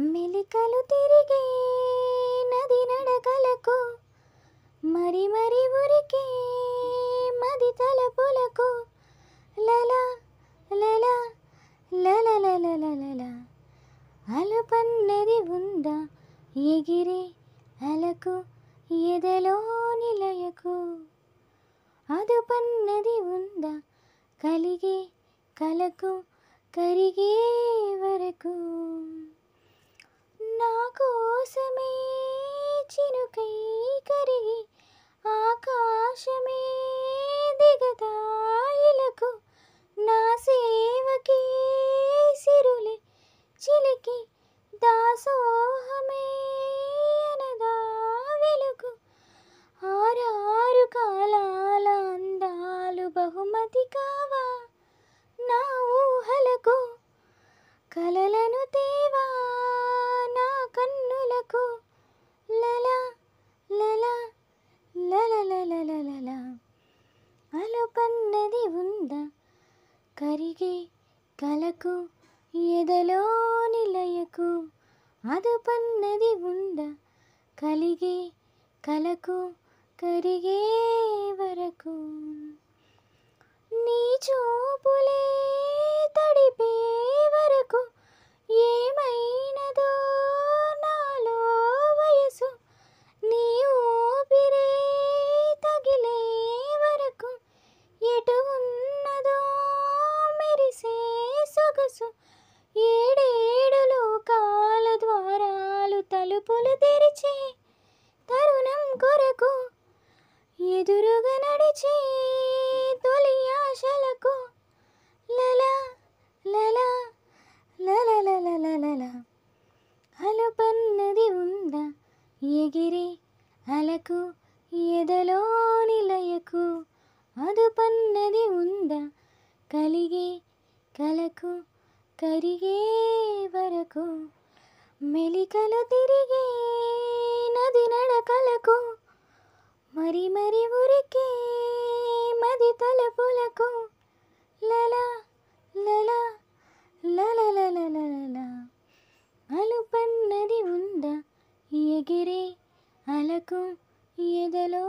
మెలికలు తిరిగే నది నడకలకు మరి మరి ఉరికే మది తలపులకు లల లల లల లల లల అలుపన్నది ఉందా ఎగిరే అలకు ఎదలో నిలయకు అదుపన్నది ఉందా కలిగే కలకు కరిగే వరకు నా కోసమే చినుకై కరిగి ఆకాశమే దిగదాయిలకు నా సేవకే సిరులే చిలికి దాసోహమే అనదా వెలుగు ఆరారు కాలాల అందాలు బహుమతి కావా నా ఊహలకు కలలను తేవా నా కన్నులకు లల లల లల లల లల అలుపన్నది ఉందా కరిగే కలకు ఎదలో నిలయకు అదుపన్నది ఉందా కలిగే కలకు కరిగే వరకు నీ చూపులే తడిపే వరకు ఏమైనదో నాలో వయసు నీ ఊపిరే తగిలే వరకు ఎటు ఉన్నదో మెరిసే సొగసు ఏడేడు లోకాల ద్వారాలు తలుపులు తెరిచే తరుణం కొరకు ఎదురుగా నడిచే తొలి ఆశలకు లల లల లల లల లల అలుపన్నది ఉందా ఎగిరే అలకు ఎదలో నిలయకు అదుపన్నది ఉందా కలిగే కలకు కరిగే వరకు మెలికలు తిరిగే నది నడకలకు మరి మరి ఉరికే మది తలపులకు లల లల లల లల లల అలుపన్నది ఉందా ఎగిరే అలకు ఎదలో